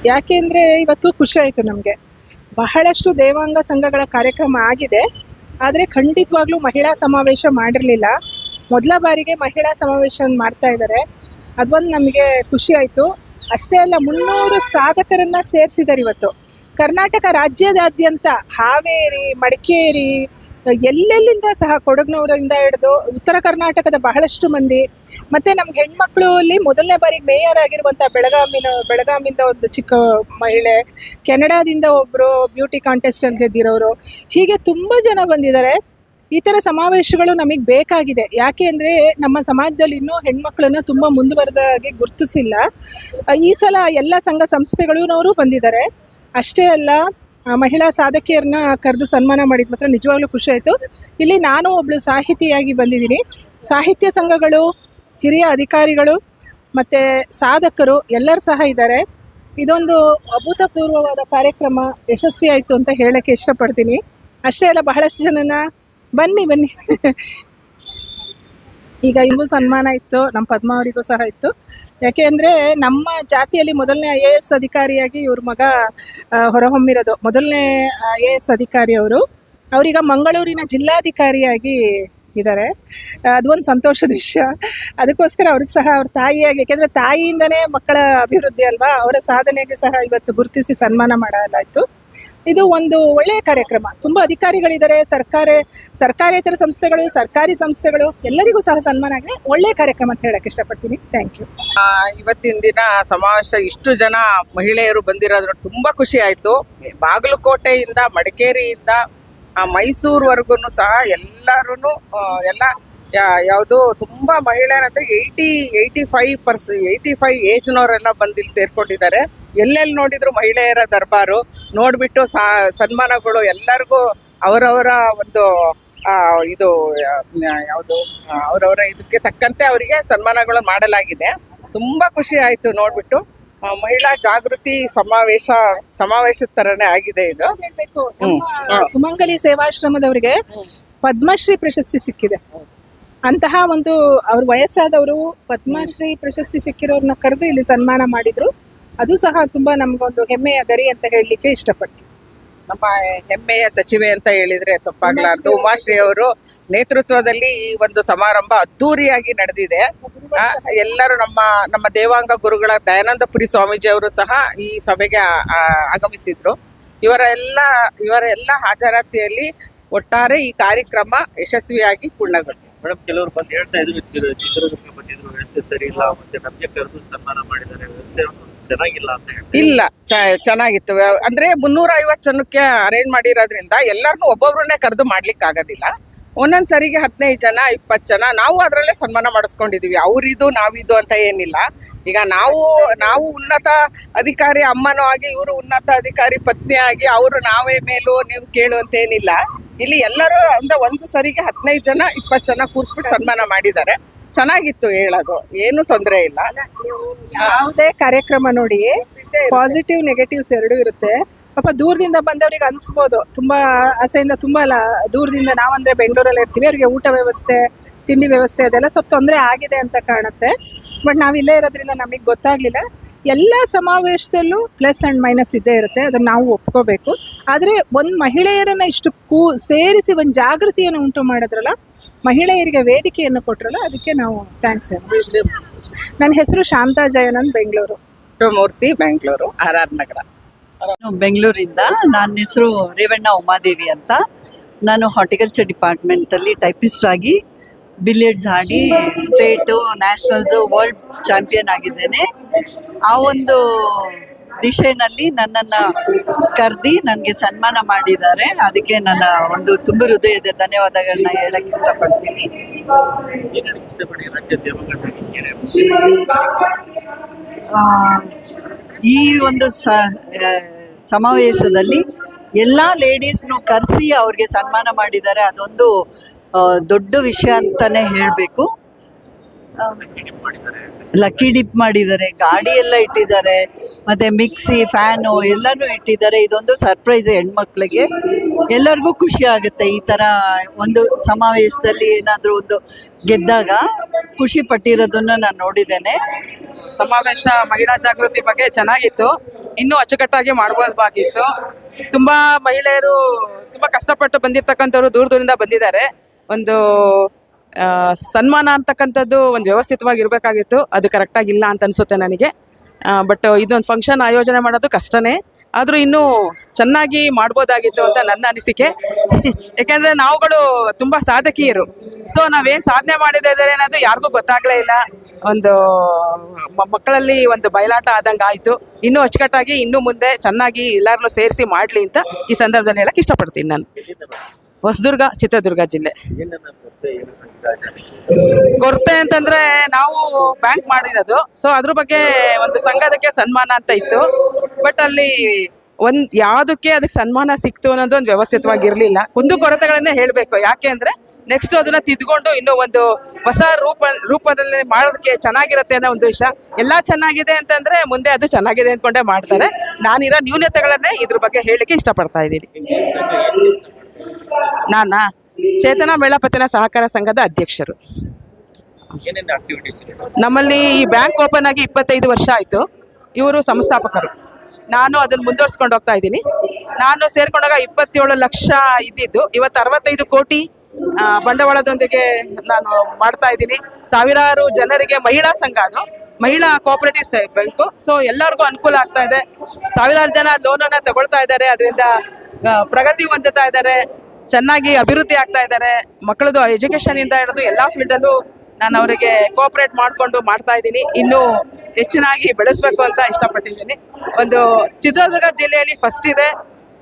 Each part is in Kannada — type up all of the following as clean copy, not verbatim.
ಯಾಕೆಂದರೆ ಇವತ್ತು ಖುಷಿ ಆಯಿತು ನಮಗೆ. ಬಹಳಷ್ಟು ದೇವಾಂಗ ಸಂಘಗಳ ಕಾರ್ಯಕ್ರಮ ಆಗಿದೆ, ಆದರೆ ಖಂಡಿತವಾಗ್ಲೂ ಮಹಿಳಾ ಸಮಾವೇಶ ಮಾಡಿರಲಿಲ್ಲ. ಮೊದಲ ಬಾರಿಗೆ ಮಹಿಳಾ ಸಮಾವೇಶ ಮಾಡ್ತಾ ಇದ್ದಾರೆ. ಅದೊಂದು ನಮಗೆ ಖುಷಿ ಆಯಿತು. ಅಷ್ಟೇ ಅಲ್ಲ, 300 ಸಾಧಕರನ್ನು ಸೇರಿಸಿದ್ದಾರೆ ಇವತ್ತು. ಕರ್ನಾಟಕ ರಾಜ್ಯದಾದ್ಯಂತ ಹಾವೇರಿ, ಮಡಿಕೇರಿ, ಎಲ್ಲೆಲ್ಲಿಂದ ಸಹ, ಕೊಡಗಿನವರಿಂದ ಹಿಡಿದು ಉತ್ತರ ಕರ್ನಾಟಕದ ಬಹಳಷ್ಟು ಮಂದಿ, ಮತ್ತು ನಮ್ಮ ಹೆಣ್ಮಕ್ಳಲ್ಲಿ ಮೊದಲನೇ ಬಾರಿಗೆ ಮೇಯರ್ ಆಗಿರುವಂಥ ಬೆಳಗಾಮಿಂದ ಒಂದು ಚಿಕ್ಕ ಮಹಿಳೆ, ಕೆನಡಾದಿಂದ ಒಬ್ಬರು ಬ್ಯೂಟಿ ಕಾಂಟೆಸ್ಟಲ್ಲಿ ಗೆದ್ದಿರೋರು, ಹೀಗೆ ತುಂಬ ಜನ ಬಂದಿದ್ದಾರೆ. ಈ ಥರ ಸಮಾವೇಶಗಳು ನಮಗೆ ಬೇಕಾಗಿದೆ. ಯಾಕೆ ಅಂದರೆ ನಮ್ಮ ಸಮಾಜದಲ್ಲಿ ಇನ್ನೂ ಹೆಣ್ಮಕ್ಳನ್ನು ತುಂಬ ಮುಂದುವರೆದಾಗಿ ಗುರುತಿಸಿಲ್ಲ. ಈ ಸಲ ಎಲ್ಲ ಸಂಘ ಸಂಸ್ಥೆಗಳೂ ಬಂದಿದ್ದಾರೆ. ಅಷ್ಟೇ ಅಲ್ಲ, ಮಹಿಳಾ ಸಾಧಕಿಯರನ್ನ ಕರೆದು ಸನ್ಮಾನ ಮಾಡಿದ ಮಾತ್ರ ನಿಜವಾಗ್ಲೂ ಖುಷಿ ಆಯಿತು. ಇಲ್ಲಿ ನಾನು ಒಬ್ಬಳು ಸಾಹಿತಿಯಾಗಿ ಬಂದಿದ್ದೀನಿ. ಸಾಹಿತ್ಯ ಸಂಘಗಳು, ಹಿರಿಯ ಅಧಿಕಾರಿಗಳು ಮತ್ತು ಸಾಧಕರು ಎಲ್ಲರೂ ಸಹ ಇದ್ದಾರೆ. ಇದೊಂದು ಅಭೂತಪೂರ್ವವಾದ ಕಾರ್ಯಕ್ರಮ ಯಶಸ್ವಿ ಆಯಿತು ಅಂತ ಹೇಳೋಕ್ಕೆ ಇಷ್ಟಪಡ್ತೀನಿ. ಅಷ್ಟೇ ಅಲ್ಲ, ಬಹಳಷ್ಟು ಜನನ ಬನ್ನಿ ಈಗ ಇವ್ರಿಗೂ ಸನ್ಮಾನ ಇತ್ತು, ನಮ್ಮ ಪದ್ಮ ಅವರಿಗೂ ಸಹ ಇತ್ತು. ಯಾಕೆ ಅಂದರೆ ನಮ್ಮ ಜಾತಿಯಲ್ಲಿ ಮೊದಲನೇ IAS ಅಧಿಕಾರಿಯಾಗಿ ಇವ್ರ ಮಗ ಹೊರಹೊಮ್ಮಿರೋದು. ಮೊದಲನೇ IAS ಅಧಿಕಾರಿ ಅವರು. ಅವರೀಗ ಮಂಗಳೂರಿನ ಜಿಲ್ಲಾಧಿಕಾರಿಯಾಗಿ ಇದ್ದಾರೆ. ಅದೊಂದು ಸಂತೋಷದ ವಿಷಯ. ಅದಕ್ಕೋಸ್ಕರ ಅವ್ರಿಗೆ ಸಹ ಅವ್ರ ತಾಯಿಯಾಗಿ, ಯಾಕೆಂದರೆ ತಾಯಿಯಿಂದನೇ ಮಕ್ಕಳ ಅಭಿವೃದ್ಧಿ ಅಲ್ವಾ, ಅವರ ಸಾಧನೆಗೆ ಸಹ ಇವತ್ತು ಗುರುತಿಸಿ ಸನ್ಮಾನ ಮಾಡಲಾಯಿತು. ಇದು ಒಂದು ಒಳ್ಳೆಯ ಕಾರ್ಯಕ್ರಮ. ತುಂಬ ಅಧಿಕಾರಿಗಳಿದ್ದಾರೆ, ಸರ್ಕಾರೇತರ ಸಂಸ್ಥೆಗಳು, ಸರ್ಕಾರಿ ಸಂಸ್ಥೆಗಳು, ಎಲ್ಲರಿಗೂ ಸಹ ಸನ್ಮಾನ ಆಗಿದೆ. ಒಳ್ಳೆಯ ಕಾರ್ಯಕ್ರಮ ಅಂತ ಹೇಳಕ್ಕೆ ಇಷ್ಟಪಡ್ತೀನಿ. Thank you. ಇವತ್ತಿನ ದಿನ ಸಮಾವೇಶ ಇಷ್ಟು ಜನ ಮಹಿಳೆಯರು ಬಂದಿರೋದ್ರ ತುಂಬ ಖುಷಿ ಆಯಿತು. ಬಾಗಲಕೋಟೆಯಿಂದ, ಮಡಿಕೇರಿಯಿಂದ, ಮೈಸೂರುವರೆಗೂ ಸಹ ಎಲ್ಲರೂ ಯಾವುದು ತುಂಬ ಮಹಿಳೆಯರಂದ್ರೆ 85 ಏಜ್ನವರೆಲ್ಲ ಬಂದು ಇಲ್ಲಿ ಸೇರ್ಕೊಂಡಿದ್ದಾರೆ. ಎಲ್ಲೆಲ್ಲಿ ನೋಡಿದ್ರು ಮಹಿಳೆಯರ ದರ್ಬಾರು ನೋಡಿಬಿಟ್ಟು ಸನ್ಮಾನಗಳು ಎಲ್ಲರಿಗೂ ಅವರವರ ಒಂದು ಇದು ಯಾವುದು ಅವರವರ ಇದಕ್ಕೆ ತಕ್ಕಂತೆ ಅವರಿಗೆ ಸನ್ಮಾನಗಳು ಮಾಡಲಾಗಿದೆ. ತುಂಬ ಖುಷಿ ಆಯಿತು ನೋಡಿಬಿಟ್ಟು. ಮಹಿಳಾ ಜಾಗೃತಿ ಸಮಾವೇಶದ ಥರನೇ ಆಗಿದೆ ಇದು. ಸುಮಂಗಲಿ ಸೇವಾಶ್ರಮದವರಿಗೆ ಪದ್ಮಶ್ರೀ ಪ್ರಶಸ್ತಿ ಸಿಕ್ಕಿದೆ. ಅಂತಹ ಒಂದು ಅವ್ರ ವಯಸ್ಸಾದವರು ಪದ್ಮಶ್ರೀ ಪ್ರಶಸ್ತಿ ಸಿಕ್ಕಿರೋರನ್ನ ಕರೆದು ಇಲ್ಲಿ ಸನ್ಮಾನ ಮಾಡಿದ್ರು. ಅದು ಸಹ ತುಂಬ ನಮಗೊಂದು ಹೆಮ್ಮೆಯ ಗರಿ ಅಂತ ಹೇಳಲಿಕ್ಕೆ ಇಷ್ಟಪಡ್ತೀನಿ. ನಮ್ಮ ಹೆಮ್ಮೆಯ ಸಚಿವೆ ಅಂತ ಹೇಳಿದ್ರೆ ತಪ್ಪಾಗಲಾರ್ದು ಉಮಾಶ್ರೀ ಅವರು ನೇತೃತ್ವದಲ್ಲಿ ಈ ಒಂದು ಸಮಾರಂಭ ಅದ್ದೂರಿಯಾಗಿ ನಡೆದಿದೆ. ಎಲ್ಲರೂ ನಮ್ಮ ದೇವಾಂಗ ಗುರುಗಳ ದಯಾನಂದಪುರಿ ಸ್ವಾಮೀಜಿ ಅವರು ಸಹ ಈ ಸಭೆಗೆ ಆಗಮಿಸಿದ್ರು. ಇವರೆಲ್ಲ ಹಾಜರಾತಿಯಲ್ಲಿ ಒಟ್ಟಾರೆ ಈ ಕಾರ್ಯಕ್ರಮ ಯಶಸ್ವಿಯಾಗಿ ಪೂರ್ಣಗೊಂಡಿದೆ. ಮೇಡಮ್, ಕೆಲವರು ಬಂದು ಹೇಳ್ತಾ ಇದ್ರು ಚಿತ್ರದುರ್ಗ ಬಂದಿದ್ರು, ವ್ಯವಸ್ಥೆ ಸರಿ ಇಲ್ಲ, ಮತ್ತೆ ನಮಗೆ ಕರೆದು ಸನ್ಮಾನ ಮಾಡಿದ್ದಾರೆ, ವ್ಯವಸ್ಥೆ ಚೆನ್ನಾಗಿಲ್ಲ ಅಂತ ಹೇಳಿ. ಇಲ್ಲ, ಚೆನ್ನಾಗಿತ್ತು. ಅಂದ್ರೆ 350 ಜನಕ್ಕೆ ಅರೇಂಜ್ ಮಾಡಿರೋದ್ರಿಂದ ಎಲ್ಲರನ್ನೂ ಒಬ್ಬೊಬ್ರನ್ನೇ ಕರೆದು ಮಾಡ್ಲಿಕ್ಕೆ ಆಗೋದಿಲ್ಲ. ಒಂದೊಂದ್ ಸರಿಗೆ 15 ಜನ 20 ಜನ ನಾವು ಅದರಲ್ಲೇ ಸನ್ಮಾನ ಮಾಡಿಸ್ಕೊಂಡಿದೀವಿ. ಅವ್ರಿದು ನಾವಿದು ಅಂತ ಏನಿಲ್ಲ. ಈಗ ನಾವು ಉನ್ನತ ಅಧಿಕಾರಿ ಅಮ್ಮನೂ ಆಗಿ, ಇವರು ಉನ್ನತ ಅಧಿಕಾರಿ ಪತ್ನಿ ಆಗಿ, ಅವರು ನಾವೇ ಮೇಲೂ ನೀವು ಕೇಳು ಅಂತ ಏನಿಲ್ಲ. ಇಲ್ಲಿ ಎಲ್ಲರೂ ಅಂದ್ರೆ ಒಂದು ಸರಿಗೆ 15 ಜನ 20 ಜನ ಕೂರಿಸ್ಬಿಟ್ಟು ಸನ್ಮಾನ ಮಾಡಿದ್ದಾರೆ. ಚೆನ್ನಾಗಿತ್ತು, ಹೇಳೋದು ಏನು ತೊಂದರೆ ಇಲ್ಲ. ಯಾವುದೇ ಕಾರ್ಯಕ್ರಮ ನೋಡಿ, ಪಾಸಿಟಿವ್ ನೆಗೆಟಿವ್ಸ್ ಎರಡೂ ಇರುತ್ತೆ. ಪಾಪ ದೂರದಿಂದ ಬಂದವ್ರಿಗೆ ಅನಿಸ್ಬೋದು, ತುಂಬ ಆಸೆಯಿಂದ, ತುಂಬ ದೂರದಿಂದ, ನಾವಂದರೆ ಬೆಂಗಳೂರಲ್ಲಿ ಇರ್ತೀವಿ, ಅವ್ರಿಗೆ ಊಟ ವ್ಯವಸ್ಥೆ, ತಿಂಡಿ ವ್ಯವಸ್ಥೆ ಅದೆಲ್ಲ ಸ್ವಲ್ಪ ತೊಂದರೆ ಆಗಿದೆ ಅಂತ ಕಾಣುತ್ತೆ. ಬಟ್ ನಾವಿಲ್ಲೇ ಇರೋದ್ರಿಂದ ನಮಗೆ ಗೊತ್ತಾಗಲಿಲ್ಲ. ಎಲ್ಲ ಸಮಾವೇಶದಲ್ಲೂ ಪ್ಲಸ್ ಆ್ಯಂಡ್ ಮೈನಸ್ ಇದ್ದೇ ಇರುತ್ತೆ, ಅದನ್ನು ನಾವು ಒಪ್ಕೋಬೇಕು. ಆದರೆ ಒಂದು ಮಹಿಳೆಯರನ್ನು ಇಷ್ಟು ಸೇರಿಸಿ ಒಂದು ಜಾಗೃತಿಯನ್ನು ಉಂಟು ಮಾಡಿದ್ರಲ್ಲ, ಮಹಿಳೆಯರಿಗೆ ವೇದಿಕೆಯನ್ನು ಕೊಟ್ಟರಲ್ಲ, ಅದಕ್ಕೆ ನಾವು ಥ್ಯಾಂಕ್ಸ್ ಹೇಳಿ. ನನ್ನ ಹೆಸರು ಶಾಂತಾ ಜಯನಂದ್, ಬೆಂಗಳೂರು. ಮೂರ್ತಿ, ಬೆಂಗಳೂರು, RR ನಗರ. ಬೆಂಗಳೂರಿಂದ. ನನ್ನ ಹೆಸರು ರೇವಣ್ಣ ಉಮಾದೇವಿ ಅಂತ. ನಾನು ಹಾರ್ಟಿಕಲ್ಚರ್ ಡಿಪಾರ್ಟ್ಮೆಂಟಲ್ಲಿ ಟೈಪಿಸ್ಟ್ ಆಗಿ ಬಿಲಿಯರ್ಡ್ಸ್ ಆಡಿ ಸ್ಟೇಟು, ನ್ಯಾಷನಲ್ಸು, ವರ್ಲ್ಡ್ ಚಾಂಪಿಯನ್ ಆಗಿದ್ದೇನೆ. ಆ ಒಂದು ದಿಶೆಯಲ್ಲಿ ನನ್ನನ್ನು ಕರೆದು ನನಗೆ ಸನ್ಮಾನ ಮಾಡಿದ್ದಾರೆ. ಅದಕ್ಕೆ ನನ್ನ ಒಂದು ತುಂಬ ಹೃದಯದ ಧನ್ಯವಾದಗಳನ್ನ ಹೇಳಕ್ಕೆ ಇಷ್ಟಪಡ್ತೀನಿ. ಈ ಒಂದು ಸಮಾವೇಶದಲ್ಲಿ ಎಲ್ಲ ಲೇಡೀಸ್ನು ಕರೆಸಿ ಅವ್ರಿಗೆ ಸನ್ಮಾನ ಮಾಡಿದ್ದಾರೆ. ಅದೊಂದು ದೊಡ್ಡ ವಿಷಯ ಅಂತಲೇ ಹೇಳಬೇಕು. ಲಕ್ಕಿ ಡಿಪ್ ಮಾಡಿದ್ದಾರೆ, ಗಾಡಿ ಎಲ್ಲ ಇಟ್ಟಿದ್ದಾರೆ, ಮತ್ತು ಮಿಕ್ಸಿ, ಫ್ಯಾನು ಎಲ್ಲನೂ ಇಟ್ಟಿದ್ದಾರೆ. ಇದೊಂದು ಸರ್ಪ್ರೈಸ್ ಹೆಣ್ಮಕ್ಳಿಗೆ. ಎಲ್ಲರಿಗೂ ಖುಷಿ ಆಗುತ್ತೆ ಈ ಥರ ಒಂದು ಸಮಾವೇಶದಲ್ಲಿ ಏನಾದರೂ ಒಂದು ಗೆದ್ದಾಗ ಖುಷಿ ಪಟ್ಟಿರೋದನ್ನು ನಾನು ನೋಡಿದ್ದೇನೆ. ಸಮಾವೇಶ ಮಹಿಳಾ ಜಾಗೃತಿ ಬಗ್ಗೆ ಚೆನ್ನಾಗಿತ್ತು. ಇನ್ನೂ ಅಚ್ಚುಕಟ್ಟಾಗಿ ಮಾಡ್ಬೋದಾಗಿತ್ತು. ತುಂಬ ಮಹಿಳೆಯರು ತುಂಬ ಕಷ್ಟಪಟ್ಟು ಬಂದಿರತಕ್ಕಂಥವ್ರು ದೂರದಿಂದ ಬಂದಿದ್ದಾರೆ. ಒಂದು ಸನ್ಮಾನ ಅಂತಕ್ಕಂಥದ್ದು ಒಂದು ವ್ಯವಸ್ಥಿತವಾಗಿ ಇರಬೇಕಾಗಿತ್ತು. ಅದು ಕರೆಕ್ಟಾಗಿಲ್ಲ ಅಂತ ಅನಿಸುತ್ತೆ ನನಗೆ. ಬಟ್ ಇದೊಂದು ಫಂಕ್ಷನ್ ಆಯೋಜನೆ ಮಾಡೋದು ಕಷ್ಟನೇ, ಆದರೂ ಇನ್ನೂ ಚೆನ್ನಾಗಿ ಮಾಡ್ಬೋದಾಗಿತ್ತು ಅಂತ ನನ್ನ ಅನಿಸಿಕೆ. ಯಾಕೆಂದರೆ ನಾವುಗಳು ತುಂಬ ಸಾಧಕಿಯರು. ಸೊ ನಾವೇನು ಸಾಧನೆ ಮಾಡಿದ್ದಾರೆ ಅನ್ನೋದು ಯಾರಿಗೂ ಗೊತ್ತಾಗಲೇ ಇಲ್ಲ. ಒಂದು ಮಕ್ಕಳಲ್ಲಿ ಒಂದು ಬಯಲಾಟ ಆದಂಗೆ ಆಯಿತು. ಇನ್ನೂ ಅಚ್ಚುಕಟ್ಟಾಗಿ ಇನ್ನೂ ಮುಂದೆ ಚೆನ್ನಾಗಿ ಎಲ್ಲರನ್ನೂ ಸೇರಿಸಿ ಮಾಡಲಿ ಅಂತ ಈ ಸಂದರ್ಭದಲ್ಲಿ ಹೇಳಕ್ಕೆ ಇಷ್ಟಪಡ್ತೀನಿ ನಾನು. ಹೊಸದುರ್ಗ, ಚಿತ್ರದುರ್ಗ ಜಿಲ್ಲೆ. ಕೊರತೆ ಅಂತಂದ್ರೆ ನಾವು ಬ್ಯಾಂಕ್ ಮಾಡಿರೋದು, ಸೊ ಅದ್ರ ಬಗ್ಗೆ ಒಂದು ಸಂಘದಕ್ಕೆ ಸನ್ಮಾನ ಅಂತ ಇತ್ತು. ಬಟ್ ಅಲ್ಲಿ ಯಾವುದಕ್ಕೆ ಅದಕ್ಕೆ ಸನ್ಮಾನ ಸಿಕ್ತು ಅನ್ನೋದು ಒಂದು ವ್ಯವಸ್ಥಿತವಾಗಿರಲಿಲ್ಲ. ಕುಂದು ಕೊರತೆಗಳನ್ನೇ ಹೇಳಬೇಕು. ಯಾಕೆ ಅಂದರೆ ನೆಕ್ಸ್ಟ್ ಅದನ್ನು ತಿದ್ಕೊಂಡು ಇನ್ನೂ ಒಂದು ಹೊಸ ರೂಪದಲ್ಲಿ ಮಾಡೋದಕ್ಕೆ ಚೆನ್ನಾಗಿರುತ್ತೆ ಅನ್ನೋ ಒಂದು ವಿಷಯ. ಎಲ್ಲ ಚೆನ್ನಾಗಿದೆ ಅಂತಂದರೆ ಮುಂದೆ ಅದು ಚೆನ್ನಾಗಿದೆ ಅಂದ್ಕೊಂಡೇ ಮಾಡ್ತಾರೆ. ನಾನಿರೋ ನ್ಯೂನತೆಗಳನ್ನೇ ಇದ್ರ ಬಗ್ಗೆ ಹೇಳಲಿಕ್ಕೆ ಇಷ್ಟಪಡ್ತಾ ಇದ್ದೀನಿ. ನಾನಾ ಚೇತನ ಮೇಳಪತನ ಸಹಕಾರ ಸಂಘದ ಅಧ್ಯಕ್ಷರು. ನಮ್ಮಲ್ಲಿ ಈ ಬ್ಯಾಂಕ್ ಓಪನ್ ಆಗಿ 25 ವರ್ಷ ಆಯಿತು. ಇವರು ಸಂಸ್ಥಾಪಕರು. ನಾನು ಅದನ್ನು ಮುಂದುವರ್ಸ್ಕೊಂಡು ಹೋಗ್ತಾ ಇದ್ದೀನಿ. ನಾನು ಸೇರ್ಕೊಂಡಾಗ 27 ಲಕ್ಷ ಇದ್ದಿದ್ದು ಇವತ್ತು 65 ಕೋಟಿ ಬಂಡವಾಳದೊಂದಿಗೆ ನಾನು ಮಾಡ್ತಾ ಇದ್ದೀನಿ. ಸಾವಿರಾರು ಜನರಿಗೆ ಮಹಿಳಾ ಸಂಘ, ಅದು ಮಹಿಳಾ ಕೋಆಪರೇಟಿವ್ ಬ್ಯಾಂಕು. ಸೊ ಎಲ್ಲರಿಗೂ ಅನುಕೂಲ ಆಗ್ತಾ ಇದೆ. ಸಾವಿರಾರು ಜನ ಲೋನನ್ನು ತಗೊಳ್ತಾ ಇದ್ದಾರೆ. ಅದರಿಂದ ಪ್ರಗತಿ ಹೊಂದುತ್ತಾ ಇದ್ದಾರೆ, ಚೆನ್ನಾಗಿ ಅಭಿವೃದ್ಧಿ ಆಗ್ತಾ ಇದ್ದಾರೆ. ಮಕ್ಕಳದು ಎಜುಕೇಷನಿಂದ ಹಿಡಿದು ಎಲ್ಲ ಫೀಲ್ಡಲ್ಲೂ ನಾನು ಅವರಿಗೆ ಕೋಆಪ್ರೇಟ್ ಮಾಡಿಕೊಂಡು ಮಾಡ್ತಾ ಇದ್ದೀನಿ. ಇನ್ನೂ ಹೆಚ್ಚಿನಾಗಿ ಬೆಳೆಸಬೇಕು ಅಂತ ಇಷ್ಟಪಟ್ಟಿದ್ದೀನಿ. ಒಂದು ಚಿತ್ರದುರ್ಗ ಜಿಲ್ಲೆಯಲ್ಲಿ ಫಸ್ಟ್ ಇದೆ,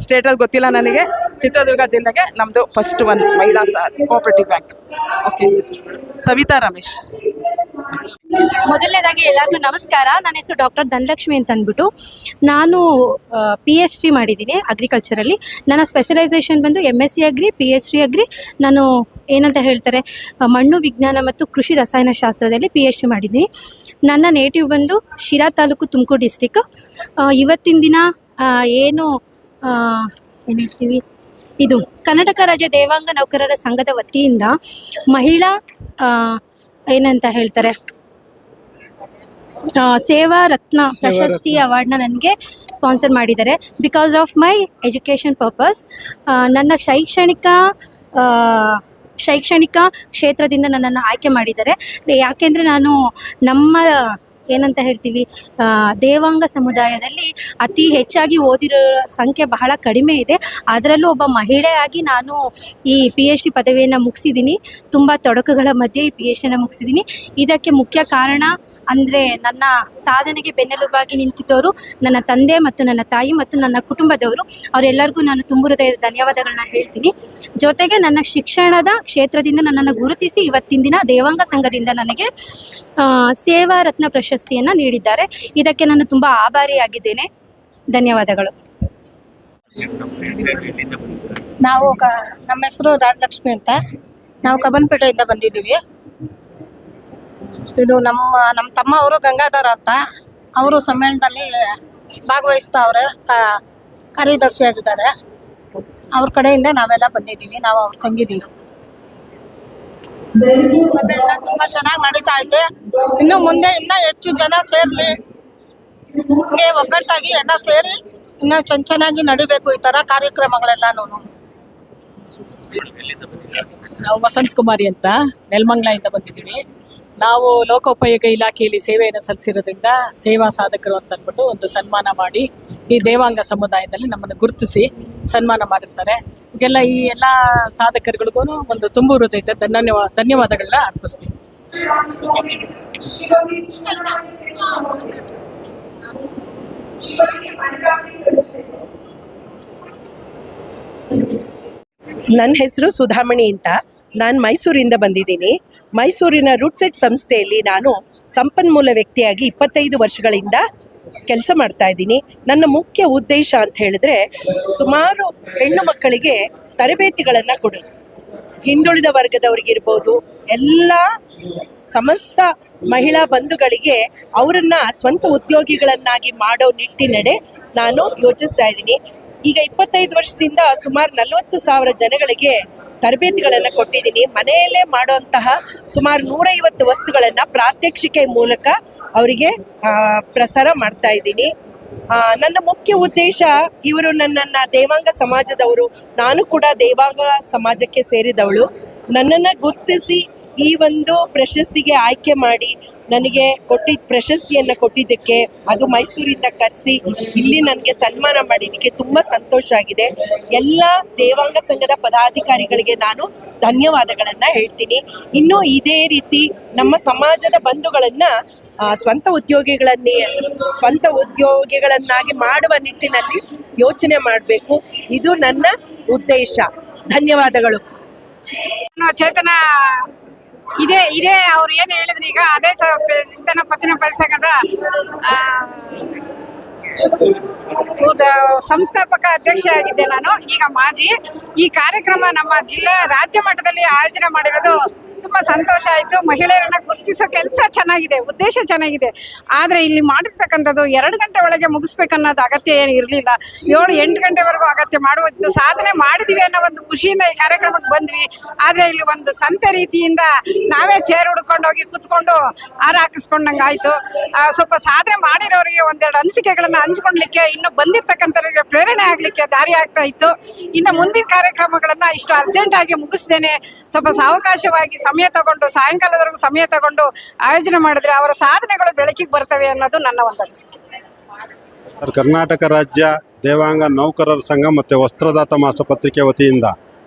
ಸ್ಟೇಟಲ್ಲಿ ಗೊತ್ತಿಲ್ಲ ನನಗೆ. ಚಿತ್ರದುರ್ಗ ಜಿಲ್ಲೆಗೆ ನಮ್ಮದು ಫಸ್ಟ್ ಒನ್ ಮಹಿಳಾ cooperative bank. Okay. Savita Ramesh. ಮೊದಲನೇದಾಗಿ ಎಲ್ಲರಿಗೂ ನಮಸ್ಕಾರ. ನನ್ನ ಹೆಸರು ಡಾಕ್ಟರ್ ಧನಲಕ್ಷ್ಮಿ ಅಂತ ಅಂದ್ಬಿಟ್ಟು ನಾನು PhD ಮಾಡಿದ್ದೀನಿ ಅಗ್ರಿಕಲ್ಚರಲ್ಲಿ. ನನ್ನ ಸ್ಪೆಷಲೈಸೇಷನ್ ಬಂದು MSc ಅಗ್ರಿ, PhD ಅಗ್ರಿ. ನಾನು ಏನಂತ ಹೇಳ್ತಾರೆ ಮಣ್ಣು ವಿಜ್ಞಾನ ಮತ್ತು ಕೃಷಿ ರಸಾಯನಶಾಸ್ತ್ರದಲ್ಲಿ PhD ಮಾಡಿದ್ದೀನಿ. ನನ್ನ ನೇಟಿವ್ ಬಂದು ಶಿರಾ ತಾಲೂಕು, ತುಮಕೂರು ಡಿಸ್ಟಿಕ್. ಇವತ್ತಿನ ದಿನ ಏನು ಹೇಳ್ತೀವಿ, ಇದು ಕರ್ನಾಟಕ ರಾಜ್ಯ ದೇವಾಂಗ ನೌಕರರ ಸಂಘದ ವತಿಯಿಂದ ಮಹಿಳಾ ಏನಂತ ಹೇಳ್ತಾರೆ ಸೇವಾ ರತ್ನ ಪ್ರಶಸ್ತಿ ಅವಾರ್ಡ್ನ ನನಗೆ ಸ್ಪಾನ್ಸರ್ ಮಾಡಿದ್ದಾರೆ. Because of my education purpose. ನನ್ನ ಶೈಕ್ಷಣಿಕ ಕ್ಷೇತ್ರದಿಂದ ನನ್ನನ್ನು ಆಯ್ಕೆ ಮಾಡಿದ್ದಾರೆ. ಯಾಕೆಂದರೆ ನಾನು ನಮ್ಮ ಏನಂತ ಹೇಳ್ತೀವಿ ದೇವಾಂಗ ಸಮುದಾಯದಲ್ಲಿ ಅತಿ ಹೆಚ್ಚಾಗಿ ಓದಿರೋ ಸಂಖ್ಯೆ ಬಹಳ ಕಡಿಮೆ ಇದೆ. ಅದರಲ್ಲೂ ಒಬ್ಬ ಮಹಿಳೆಯಾಗಿ ನಾನು ಈ PhD ಪದವಿಯನ್ನು ಮುಗಿಸಿದ್ದೀನಿ. ತುಂಬ ತೊಡಕುಗಳ ಮಧ್ಯೆ ಈ PhDನ ಮುಗಿಸಿದ್ದೀನಿ. ಇದಕ್ಕೆ ಮುಖ್ಯ ಕಾರಣ ಅಂದರೆ ನನ್ನ ಸಾಧನೆಗೆ ಬೆನ್ನೆಲುಬಾಗಿ ನಿಂತಿದ್ದವರು ನನ್ನ ತಂದೆ ಮತ್ತು ನನ್ನ ತಾಯಿ ಮತ್ತು ನನ್ನ ಕುಟುಂಬದವರು. ಅವರೆಲ್ಲರಿಗೂ ನಾನು ತುಂಬ ಹೃದಯದ ಧನ್ಯವಾದಗಳನ್ನ ಹೇಳ್ತೀನಿ. ಜೊತೆಗೆ ನನ್ನ ಶಿಕ್ಷಣದ ಕ್ಷೇತ್ರದಿಂದ ನನ್ನನ್ನು ಗುರುತಿಸಿ ಇವತ್ತಿನ ದಿನ ದೇವಾಂಗ ಸಂಘದಿಂದ ನನಗೆ ಸೇವಾ ರತ್ನ ಪ್ರಶಸ್ತಿಯನ್ನು ನೀಡಿದ್ದಾರೆ. ಇದಕ್ಕೆ ನಾನು ತುಂಬ ಆಭಾರಿಯಾಗಿದ್ದೇನೆ. ಧನ್ಯವಾದಗಳು. ನಾವು ನಮ್ಮ ಹೆಸರು ರಾಜಲಕ್ಷ್ಮಿ ಅಂತ. ನಾವು ಕಬ್ಬನ್ಪೇಟೆಯಿಂದ ಬಂದಿದ್ದೀವಿ. ಇದು ನಮ್ಮ ತಮ್ಮ ಅವರು ಗಂಗಾಧರ್ ಅಂತ. ಅವರು ಸಮ್ಮೇಳನದಲ್ಲಿ ಭಾಗವಹಿಸ್ತಾವ್ರೆ, ಕಾರ್ಯದರ್ಶಿಯಾಗಿದ್ದಾರೆ. ಅವ್ರ ಕಡೆಯಿಂದ ನಾವೆಲ್ಲ ಬಂದಿದ್ದೀವಿ. ನಾವು ಅವ್ರ ತಂಗಿದ್ದೀರು. ಸಮ್ಮೇಳನ ತುಂಬಾ ಚೆನ್ನಾಗಿ ನಡೀತಾ ಐತೆ. ಇನ್ನು ಮುಂದೆ ಹೆಚ್ಚು ಜನ ಸೇರ್ಲಿ, ಹಿಂಗೆ ಒಗ್ಗಟ್ಟಾಗಿ ಎಲ್ಲ ಸೇರಿ ಇನ್ನೂ ಚೆನ್ನಾಗಿ ನಡಿಬೇಕು ಈ ತರ ಕಾರ್ಯಕ್ರಮಗಳೆಲ್ಲಾನು. ನಾವು ವಸಂತ್ ಕುಮಾರಿ ಅಂತ ನೆಲಮಂಗಲದಿಂದ ಬಂದಿದ್ದೀವಿ. ನಾವು ಲೋಕೋಪಯೋಗ ಇಲಾಖೆಯಲ್ಲಿ ಸೇವೆಯನ್ನು ಸಲ್ಲಿಸಿರೋದ್ರಿಂದ ಸೇವಾ ಸಾಧಕರು ಅಂತ ಅಂದ್ಬಿಟ್ಟು ಒಂದು ಸನ್ಮಾನ ಮಾಡಿ ಈ ದೇವಾಂಗ ಸಮುದಾಯದಲ್ಲಿ ನಮ್ಮನ್ನು ಗುರುತಿಸಿ ಸನ್ಮಾನ ಮಾಡಿರ್ತಾರೆ. ಈಗೆಲ್ಲ ಈ ಎಲ್ಲ ಸಾಧಕರುಗಳಿಗೂ ಒಂದು ತುಂಬು ಹೃದಯದ ಧನ್ಯವಾದಗಳನ್ನ ಅರ್ಪಿಸ್ತೀವಿ. ನನ್ನ ಹೆಸರು ಸುಧಾಮಣಿ ಅಂತ. ನಾನು ಮೈಸೂರಿಂದ ಬಂದಿದ್ದೀನಿ. ಮೈಸೂರಿನ ರೂಟ್ಸೆಟ್ ಸಂಸ್ಥೆಯಲ್ಲಿ ನಾನು ಸಂಪನ್ಮೂಲ ವ್ಯಕ್ತಿಯಾಗಿ 25 ವರ್ಷಗಳಿಂದ ಕೆಲಸ ಮಾಡ್ತಾ ಇದ್ದೀನಿ. ನನ್ನ ಮುಖ್ಯ ಉದ್ದೇಶ ಅಂತ ಹೇಳಿದ್ರೆ ಸುಮಾರು ಹೆಣ್ಣು ಮಕ್ಕಳಿಗೆ ತರಬೇತಿಗಳನ್ನು ಕೊಡೋದು. ಹಿಂದುಳಿದ ವರ್ಗದವರಿಗಿರ್ಬೋದು, ಎಲ್ಲ ಸಮಸ್ತ ಮಹಿಳಾ ಬಂಧುಗಳಿಗೆ ಅವರನ್ನು ಸ್ವಂತ ಉದ್ಯೋಗಿಗಳನ್ನಾಗಿ ಮಾಡೋ ನಿಟ್ಟಿನೆಡೆ ನಾನು ಯೋಚಿಸ್ತಾ ಇದ್ದೀನಿ. ಈಗ 25 ವರ್ಷದಿಂದ ಸುಮಾರು 40,000 ಜನಗಳಿಗೆ ತರಬೇತಿಗಳನ್ನು ಕೊಟ್ಟಿದ್ದೀನಿ. ಮನೆಯಲ್ಲೇ ಮಾಡುವಂತಹ ಸುಮಾರು 150 ವಸ್ತುಗಳನ್ನು ಪ್ರಾತ್ಯಕ್ಷಿಕೆ ಮೂಲಕ ಅವರಿಗೆ ಪ್ರಸಾರ ಮಾಡ್ತಾ ಇದ್ದೀನಿ. ನನ್ನ ಮುಖ್ಯ ಉದ್ದೇಶ, ಇವರು ನನ್ನನ್ನು ದೇವಾಂಗ ಸಮಾಜದವರು, ನಾನು ಕೂಡ ದೇವಾಂಗ ಸಮಾಜಕ್ಕೆ ಸೇರಿದವಳು. ನನ್ನನ್ನು ಗುರುತಿಸಿ ಈ ಒಂದು ಪ್ರಶಸ್ತಿಗೆ ಆಯ್ಕೆ ಮಾಡಿ ನನಗೆ ಪ್ರಶಸ್ತಿಯನ್ನು ಕೊಟ್ಟಿದ್ದಕ್ಕೆ, ಅದು ಮೈಸೂರಿಂದ ಕರೆಸಿ ಇಲ್ಲಿ ನನಗೆ ಸನ್ಮಾನ ಮಾಡಿದ್ದಕ್ಕೆ ತುಂಬ ಸಂತೋಷ ಆಗಿದೆ. ಎಲ್ಲ ದೇವಾಂಗ ಸಂಘದ ಪದಾಧಿಕಾರಿಗಳಿಗೆ ನಾನು ಧನ್ಯವಾದಗಳನ್ನು ಹೇಳ್ತೀನಿ. ಇನ್ನೂ ಇದೇ ರೀತಿ ನಮ್ಮ ಸಮಾಜದ ಬಂಧುಗಳನ್ನು ಸ್ವಂತ ಉದ್ಯೋಗಿಗಳನ್ನಾಗಿ ಮಾಡುವ ನಿಟ್ಟಿನಲ್ಲಿ ಯೋಚನೆ ಮಾಡಬೇಕು. ಇದು ನನ್ನ ಉದ್ದೇಶ. ಧನ್ಯವಾದಗಳು. ಚೇತನ ಇದೇ ಅವ್ರು ಏನು ಹೇಳಿದ್ರು ಈಗ ಅದೇ ಚೇತನ ಪತ್ತಿನ ಪರಿಸಂಘದ ಸಂಸ್ಥಾಪಕ ಅಧ್ಯಕ್ಷ ಆಗಿದ್ದೆ ನಾನು, ಈಗ ಮಾಜಿ. ಈ ಕಾರ್ಯಕ್ರಮ ನಮ್ಮ ರಾಜ್ಯ ಮಟ್ಟದಲ್ಲಿ ಆಯೋಜನೆ ಮಾಡಿರೋದು ತುಂಬ ಸಂತೋಷ ಆಯಿತು. ಮಹಿಳೆಯರನ್ನ ಗುರುತಿಸೋ ಕೆಲಸ ಚೆನ್ನಾಗಿದೆ, ಉದ್ದೇಶ ಚೆನ್ನಾಗಿದೆ. ಆದರೆ ಇಲ್ಲಿ ಮಾಡಿರ್ತಕ್ಕಂಥದ್ದು 2 ಗಂಟೆ ಒಳಗೆ ಮುಗಿಸ್ಬೇಕನ್ನೋದು ಅಗತ್ಯ ಏನು ಇರಲಿಲ್ಲ. 7-8 ಗಂಟೆವರೆಗೂ ಅಗತ್ಯ ಮಾಡುವುದು ಸಾಧನೆ ಮಾಡಿದ್ವಿ ಅನ್ನೋ ಒಂದು ಖುಷಿಯಿಂದ ಈ ಕಾರ್ಯಕ್ರಮಕ್ಕೆ ಬಂದ್ವಿ. ಆದರೆ ಇಲ್ಲಿ ಒಂದು ಸಂತೆ ರೀತಿಯಿಂದ ನಾವೇ ಚೇರ್ ಹುಡ್ಕೊಂಡು ಹೋಗಿ ಕೂತ್ಕೊಂಡು ಹಾರ ಹಾಕಿಸ್ಕೊಂಡಂಗೆ ಆಯಿತು. ಸ್ವಲ್ಪ ಸಾಧನೆ ಮಾಡಿರೋರಿಗೆ ಒಂದೆರಡು ಅನಿಸಿಕೆಗಳನ್ನು ಹಂಚ್ಕೊಳ್ಲಿಕ್ಕೆ, ಇನ್ನು ಬಂದಿರ್ತಕ್ಕಂಥವ್ರಿಗೆ ಪ್ರೇರಣೆ ಆಗಲಿಕ್ಕೆ ದಾರಿ ಆಗ್ತಾ ಇತ್ತು. ಇನ್ನು ಮುಂದಿನ ಕಾರ್ಯಕ್ರಮಗಳನ್ನು ಇಷ್ಟು ಅರ್ಜೆಂಟಾಗಿ ಮುಗಿಸ್ದೇನೆ ಸ್ವಲ್ಪ ಸಾವಕಾಶವಾಗಿ ಸಮಯ ತಗೊಂಡು, ಸಾಯಂಕಾಲದವರೆಗೂ ಸಮಯ ತಗೊಂಡು ಆಯೋಜನೆ ಮಾಡಿದ್ರೆ ಅವರ ಸಾಧನೆಗಳು ಬೆಳಕಿಗೆ ಬರ್ತವೆ ಅನ್ನೋದು ನನ್ನ ಒಂದು ಅನಿಸಿಕೆ. ಕರ್ನಾಟಕ ರಾಜ್ಯ ದೇವಾಂಗ ನೌಕರರ ಸಂಘ ಮತ್ತು ವಸ್ತ್ರದಾತ ಮಾಸಪತ್ರಿಕೆ ವತಿಯಿಂದ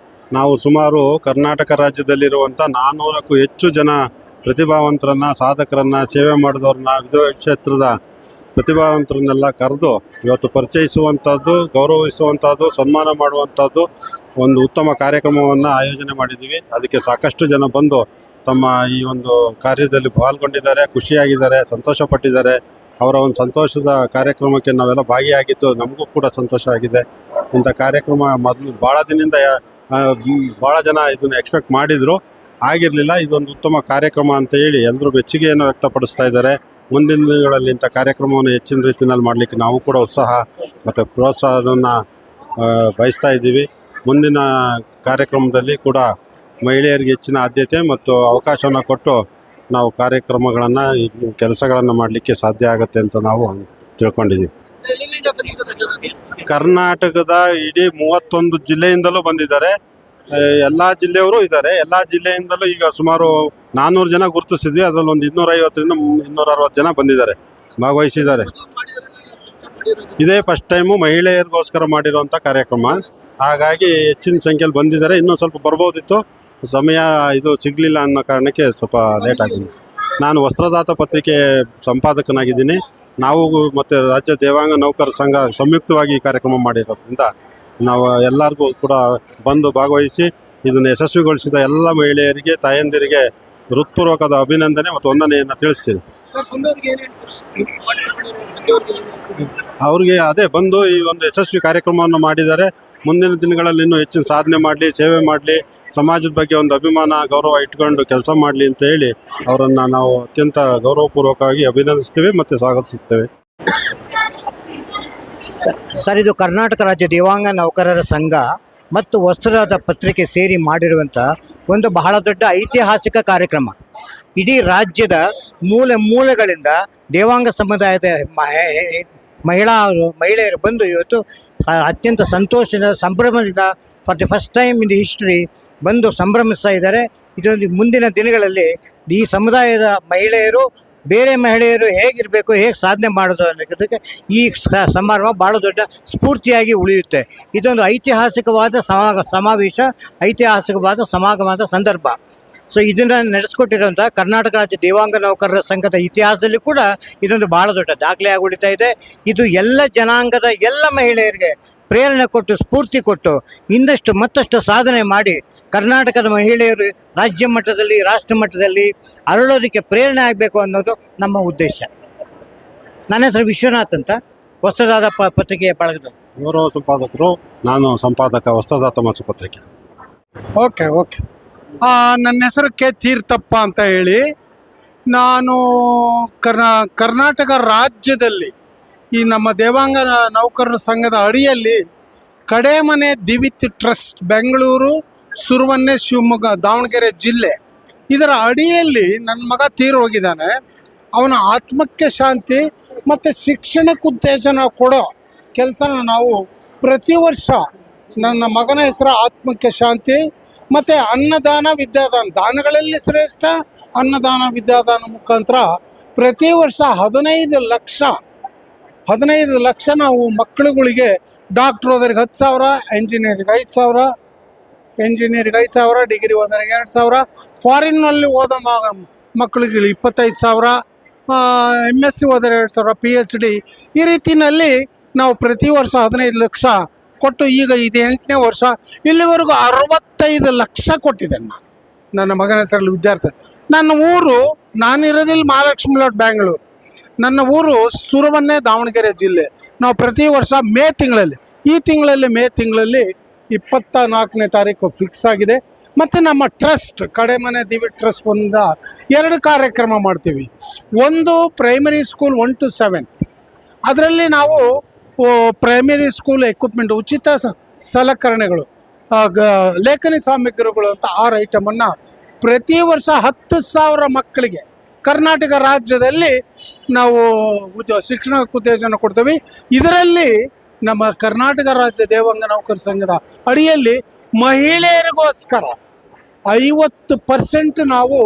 ನಾವು ಸುಮಾರು ಕರ್ನಾಟಕ ರಾಜ್ಯದಲ್ಲಿರುವಂಥ 400ಕ್ಕೂ ಹೆಚ್ಚು ಜನ ಪ್ರತಿಭಾವಂತರನ್ನು, ಸಾಧಕರನ್ನು, ಸೇವೆ ಮಾಡಿದವ್ರನ್ನ, ವಿವಿಧ ಕ್ಷೇತ್ರದ ಪ್ರತಿಭಾವಂತರನ್ನೆಲ್ಲ ಕರೆದು ಇವತ್ತು ಪರಿಚಯಿಸುವಂಥದ್ದು, ಗೌರವಿಸುವಂಥದ್ದು, ಸನ್ಮಾನ ಮಾಡುವಂಥದ್ದು ಒಂದು ಉತ್ತಮ ಕಾರ್ಯಕ್ರಮವನ್ನು ಆಯೋಜನೆ ಮಾಡಿದ್ದೀವಿ. ಅದಕ್ಕೆ ಸಾಕಷ್ಟು ಜನ ಬಂದು ತಮ್ಮ ಈ ಒಂದು ಕಾರ್ಯದಲ್ಲಿ ಪಾಲ್ಗೊಂಡಿದ್ದಾರೆ, ಖುಷಿಯಾಗಿದ್ದಾರೆ, ಸಂತೋಷಪಟ್ಟಿದ್ದಾರೆ. ಅವರ ಒಂದು ಸಂತೋಷದ ಕಾರ್ಯಕ್ರಮಕ್ಕೆ ನಾವೆಲ್ಲ ಭಾಗಿಯಾಗಿದ್ದು ನಮಗೂ ಕೂಡ ಸಂತೋಷ ಆಗಿದೆ. ಇಂಥ ಕಾರ್ಯಕ್ರಮ ಮೊದಲು ಭಾಳ ದಿನದಿಂದ ಭಾಳ ಜನ ಇದನ್ನು ಎಕ್ಸ್ಪೆಕ್ಟ್ ಮಾಡಿದರು, ಆಗಿರಲಿಲ್ಲ. ಇದೊಂದು ಉತ್ತಮ ಕಾರ್ಯಕ್ರಮ ಅಂತ ಹೇಳಿ ಎಲ್ಲರೂ ಮೆಚ್ಚುಗೆಯನ್ನು ವ್ಯಕ್ತಪಡಿಸ್ತಾ ಇದ್ದಾರೆ. ಮುಂದಿನ ದಿನಗಳಲ್ಲಿ ಇಂಥ ಕಾರ್ಯಕ್ರಮವನ್ನು ಹೆಚ್ಚಿನ ರೀತಿಯಲ್ಲಿ ಮಾಡಲಿಕ್ಕೆ ನಾವು ಕೂಡ ಉತ್ಸಾಹ ಮತ್ತು ಪ್ರೋತ್ಸಾಹವನ್ನು ಬಯಸ್ತಾ ಇದ್ದೀವಿ. ಮುಂದಿನ ಕಾರ್ಯಕ್ರಮದಲ್ಲಿ ಕೂಡ ಮಹಿಳೆಯರಿಗೆ ಹೆಚ್ಚಿನ ಆದ್ಯತೆ ಮತ್ತು ಅವಕಾಶವನ್ನು ಕೊಟ್ಟು ನಾವು ಕಾರ್ಯಕ್ರಮಗಳನ್ನು, ಕೆಲಸಗಳನ್ನು ಮಾಡಲಿಕ್ಕೆ ಸಾಧ್ಯ ಆಗುತ್ತೆ ಅಂತ ನಾವು ತಿಳ್ಕೊಂಡಿದ್ದೀವಿ. ಕರ್ನಾಟಕದ ಇಡೀ 31 ಜಿಲ್ಲೆಯಿಂದಲೂ ಬಂದಿದ್ದಾರೆ. ಎಲ್ಲ ಜಿಲ್ಲೆಯವರು ಇದ್ದಾರೆ. ಎಲ್ಲ ಜಿಲ್ಲೆಯಿಂದಲೂ ಈಗ ಸುಮಾರು 400 ಜನ ಗುರುತಿಸಿದ್ವಿ. ಅದರಲ್ಲಿ ಒಂದು 250ರಿಂದ 260 ಜನ ಬಂದಿದ್ದಾರೆ, ಭಾಗವಹಿಸಿದ್ದಾರೆ. ಇದೇ ಫಸ್ಟ್ ಟೈಮು ಮಹಿಳೆಯರಿಗೋಸ್ಕರ ಮಾಡಿರುವಂಥ ಕಾರ್ಯಕ್ರಮ. ಹಾಗಾಗಿ ಹೆಚ್ಚಿನ ಸಂಖ್ಯೆಯಲ್ಲಿ ಬಂದಿದ್ದಾರೆ. ಇನ್ನೂ ಸ್ವಲ್ಪ ಬರ್ಬೋದಿತ್ತು, ಸಮಯ ಇದು ಸಿಗಲಿಲ್ಲ ಅನ್ನೋ ಕಾರಣಕ್ಕೆ ಸ್ವಲ್ಪ ಲೇಟ್ ಆಗಿದೆ. ನಾನು ವಸ್ತ್ರದಾತ ಪತ್ರಿಕೆ ಸಂಪಾದಕನಾಗಿದ್ದೀನಿ. ನಾವು ಮತ್ತು ರಾಜ್ಯ ದೇವಾಂಗ ನೌಕರರ ಸಂಘ ಸಂಯುಕ್ತವಾಗಿ ಈ ಕಾರ್ಯಕ್ರಮ ಮಾಡಿರೋದ್ರಿಂದ ನಾವು ಎಲ್ಲರಿಗೂ ಕೂಡ ಬಂದು ಭಾಗವಹಿಸಿ ಇದನ್ನು ಯಶಸ್ವಿಗೊಳಿಸಿದ ಎಲ್ಲ ಮಹಿಳೆಯರಿಗೆ, ತಾಯಂದಿರಿಗೆ ಹೃತ್ಪೂರ್ವಕದ ಅಭಿನಂದನೆ ಮತ್ತು ವಂದನೆಯನ್ನು ತಿಳಿಸ್ತೀನಿ. ಅವ್ರಿಗೆ ಅದೇ ಬಂದು ಈ ಒಂದು ಯಶಸ್ವಿ ಕಾರ್ಯಕ್ರಮವನ್ನು ಮಾಡಿದ್ದಾರೆ. ಮುಂದಿನ ದಿನಗಳಲ್ಲಿ ಇನ್ನೂ ಹೆಚ್ಚಿನ ಸಾಧನೆ ಮಾಡಲಿ, ಸೇವೆ ಮಾಡಲಿ, ಸಮಾಜದ ಬಗ್ಗೆ ಒಂದು ಅಭಿಮಾನ, ಗೌರವ ಇಟ್ಕೊಂಡು ಕೆಲಸ ಮಾಡಲಿ ಅಂತ ಹೇಳಿ ಅವರನ್ನು ನಾವು ಅತ್ಯಂತ ಗೌರವಪೂರ್ವಕವಾಗಿ ಅಭಿನಂದಿಸ್ತೀವಿ ಮತ್ತು ಸ್ವಾಗತಿಸುತ್ತೇವೆ. ಸರ್, ಇದು ಕರ್ನಾಟಕ ರಾಜ್ಯ ದೇವಾಂಗ ನೌಕರರ ಸಂಘ ಮತ್ತು ವಸ್ತ್ರದಾತ ಪತ್ರಿಕೆ ಸೇರಿ ಮಾಡಿರುವಂಥ ಒಂದು ಬಹಳ ದೊಡ್ಡ ಐತಿಹಾಸಿಕ ಕಾರ್ಯಕ್ರಮ. ಇಡೀ ರಾಜ್ಯದ ಮೂಲೆಗಳಿಂದ ದೇವಾಂಗ ಸಮುದಾಯದ ಮಹಿಳೆಯರು ಬಂದು ಇವತ್ತು ಅತ್ಯಂತ ಸಂತೋಷದ ಸಂಭ್ರಮದಿಂದ for the first time in the history ಬಂದು ಸಂಭ್ರಮಿಸ್ತಾ ಇದ್ದಾರೆ. ಇದೊಂದು ಮುಂದಿನ ದಿನಗಳಲ್ಲಿ ಈ ಸಮುದಾಯದ ಮಹಿಳೆಯರು ಬೇರೆ ಮಹಿಳೆಯರು ಹೇಗಿರಬೇಕು, ಹೇಗೆ ಸಾಧನೆ ಮಾಡೋದು ಅನ್ನೋದಕ್ಕೆ ಈ ಸಮಾರಂಭ ಭಾಳ ದೊಡ್ಡ ಸ್ಫೂರ್ತಿಯಾಗಿ ಉಳಿಯುತ್ತೆ. ಇದೊಂದು ಐತಿಹಾಸಿಕವಾದ ಸಮಾವೇಶ, ಐತಿಹಾಸಿಕವಾದ ಸಮಾಗಮದ ಸಂದರ್ಭ. ಸೊ ಇದನ್ನು ನಡೆಸ್ಕೊಟ್ಟಿರೋಂಥ ಕರ್ನಾಟಕ ರಾಜ್ಯ ದೇವಾಂಗ ನೌಕರರ ಸಂಘದ ಇತಿಹಾಸದಲ್ಲಿ ಕೂಡ ಇದೊಂದು ಭಾಳ ದೊಡ್ಡ ದಾಖಲೆಯಾಗಿ ಉಳಿತಾ ಇದೆ. ಇದು ಎಲ್ಲ ಜನಾಂಗದ ಎಲ್ಲ ಮಹಿಳೆಯರಿಗೆ ಪ್ರೇರಣೆ ಕೊಟ್ಟು, ಸ್ಫೂರ್ತಿ ಕೊಟ್ಟು ಮತ್ತಷ್ಟು ಸಾಧನೆ ಮಾಡಿ ಕರ್ನಾಟಕದ ಮಹಿಳೆಯರು ರಾಜ್ಯ ಮಟ್ಟದಲ್ಲಿ, ರಾಷ್ಟ್ರ ಮಟ್ಟದಲ್ಲಿ ಅರಳೋದಕ್ಕೆ ಪ್ರೇರಣೆ ಆಗಬೇಕು ಅನ್ನೋದು ನಮ್ಮ ಉದ್ದೇಶ. ನನ್ನ ಹೆಸರು ವಿಶ್ವನಾಥ್ ಅಂತ, ವಸ್ತ್ರದಾತ ಪತ್ರಿಕೆಯ ಬಳಗದ ಗೌರವ ಸಂಪಾದಕರು. ನಾನು ಸಂಪಾದಕ, ವಸ್ತ್ರದಾತ ಮಾಸಪತ್ರಿಕೆ. ಓಕೆ. ನನ್ನ ಹೆಸರು ಕೆ ತೀರ್ಥಪ್ಪ ಅಂತ ಹೇಳಿ, ನಾನು ಕರ್ನಾಟಕ ರಾಜ್ಯದಲ್ಲಿ ಈ ನಮ್ಮ ದೇವಾಂಗ ನೌಕರರ ಸಂಘದ ಅಡಿಯಲ್ಲಿ ಕಡೆಮನೆ ದಿವಿತ್ ಟ್ರಸ್ಟ್ ಬೆಂಗಳೂರು, ಸುರುವನ್ನೆ, ಶಿವಮೊಗ್ಗ, ದಾವಣಗೆರೆ ಜಿಲ್ಲೆ. ಇದರ ಅಡಿಯಲ್ಲಿ ನನ್ನ ಮಗ ತೀರೋಗಿದ್ದಾನೆ. ಅವನ ಆತ್ಮಕ್ಕೆ ಶಾಂತಿ ಮತ್ತು ಶಿಕ್ಷಣಕ್ಕೆ ಉತ್ತೇಜನ ಕೊಡೋ ಕೆಲಸನ ನಾವು ಪ್ರತಿ ವರ್ಷ ನನ್ನ ಮಗನ ಹೆಸರು ಆತ್ಮಕ್ಕೆ ಶಾಂತಿ ಮತ್ತು ಅನ್ನದಾನ ವಿದ್ಯಾದಾನ, ದಾನಗಳಲ್ಲಿ ಶ್ರೇಷ್ಠ ಅನ್ನದಾನ ವಿದ್ಯಾದಾನ ಮುಖಾಂತರ ಪ್ರತಿ ವರ್ಷ 15 ಲಕ್ಷ ನಾವು ಮಕ್ಕಳುಗಳಿಗೆ, ಡಾಕ್ಟ್ರ್ ಹೋದವ್ರಿಗೆ 10,000, ಇಂಜಿನಿಯರಿಗೆ 5,000, ಡಿಗ್ರಿ ಹೋದವ್ರಿಗೆ 2,000, ಫಾರಿನ್ನಲ್ಲಿ ಓದೋ ಮಕ್ಕಳಿಗೆ 25,000, MSc ಹೋದರೆ 2,000, PhD, ಈ ರೀತಿಯಲ್ಲಿ ನಾವು ಪ್ರತಿ ವರ್ಷ 15 ಲಕ್ಷ ಕೊಟ್ಟು ಈಗ ಇದು 8ನೇ ವರ್ಷ. ಇಲ್ಲಿವರೆಗೂ 65 ಲಕ್ಷ ಕೊಟ್ಟಿದ್ದೇನೆ ನಾನು ನನ್ನ ಮಗನ ಹೆಸರಲ್ಲಿ ವಿದ್ಯಾರ್ಥಿ. ನನ್ನ ಊರು, ನಾನಿರೋದಿಲ್ಲ ಮಹಾಲಕ್ಷ್ಮಿ ಲೇಔಟ್ ಬೆಂಗಳೂರು, ನನ್ನ ಊರು ಸುರವನ್ನೆ, ದಾವಣಗೆರೆ ಜಿಲ್ಲೆ. ನಾವು ಪ್ರತಿ ವರ್ಷ ಮೇ ತಿಂಗಳಲ್ಲಿ 24ನೇ ತಾರೀಕು ಫಿಕ್ಸ್ ಆಗಿದೆ. ಮತ್ತು ನಮ್ಮ ಟ್ರಸ್ಟ್ ಕಡೆಮನೆ ದಿವಿಟ್ ಟ್ರಸ್ಟ್ 2 ಕಾರ್ಯಕ್ರಮ ಮಾಡ್ತೀವಿ. ಒಂದು ಪ್ರೈಮರಿ ಸ್ಕೂಲ್ 1 to 7th, ಅದರಲ್ಲಿ ನಾವು ಪ್ರೈಮರಿ ಸ್ಕೂಲ್ ಎಕ್ವಿಪ್ಮೆಂಟ್, ಉಚಿತ ಸಲಕರಣೆಗಳು, ಲೇಖನಿ ಸಾಮಗ್ರಿಗಳು ಅಂತ 6 ಐಟಮನ್ನು ಪ್ರತಿ ವರ್ಷ 10,000 ಮಕ್ಕಳಿಗೆ ಕರ್ನಾಟಕ ರಾಜ್ಯದಲ್ಲಿ ನಾವು ಶಿಕ್ಷಣಕ್ಕೆ ಉತ್ತೇಜನ ಕೊಡ್ತೀವಿ. ಇದರಲ್ಲಿ ನಮ್ಮ ಕರ್ನಾಟಕ ರಾಜ್ಯ ದೇವಾಂಗ ನೌಕರ ಸಂಘದ ಅಡಿಯಲ್ಲಿ ಮಹಿಳೆಯರಿಗೋಸ್ಕರ 50% ನಾವು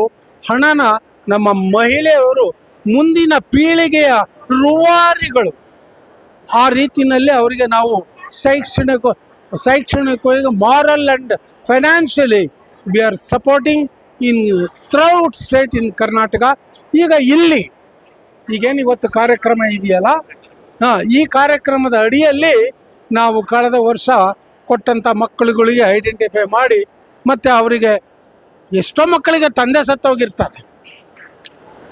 ಹಣನ ನಮ್ಮ ಮಹಿಳೆಯರು ಮುಂದಿನ ಪೀಳಿಗೆಯ ರೂವಾರಿಗಳು, ಆ ರೀತಿಯಲ್ಲಿ ಅವರಿಗೆ ನಾವು ಶೈಕ್ಷಣಿಕವಾಗಿ moral and financially we are supporting in throughout state ಇನ್ ಕರ್ನಾಟಕ. ಈಗ ಈಗೇನು ಇವತ್ತು ಕಾರ್ಯಕ್ರಮ ಇದೆಯಲ್ಲ, ಈ ಕಾರ್ಯಕ್ರಮದ ಅಡಿಯಲ್ಲಿ ನಾವು ಕಳೆದ ವರ್ಷ ಕೊಟ್ಟಂಥ ಮಕ್ಕಳುಗಳಿಗೆ ಐಡೆಂಟಿಫೈ ಮಾಡಿ, ಮತ್ತು ಅವರಿಗೆ ಎಷ್ಟೋ ಮಕ್ಕಳಿಗೆ ತಂದೆ ಸತ್ತೋಗಿರ್ತಾರೆ,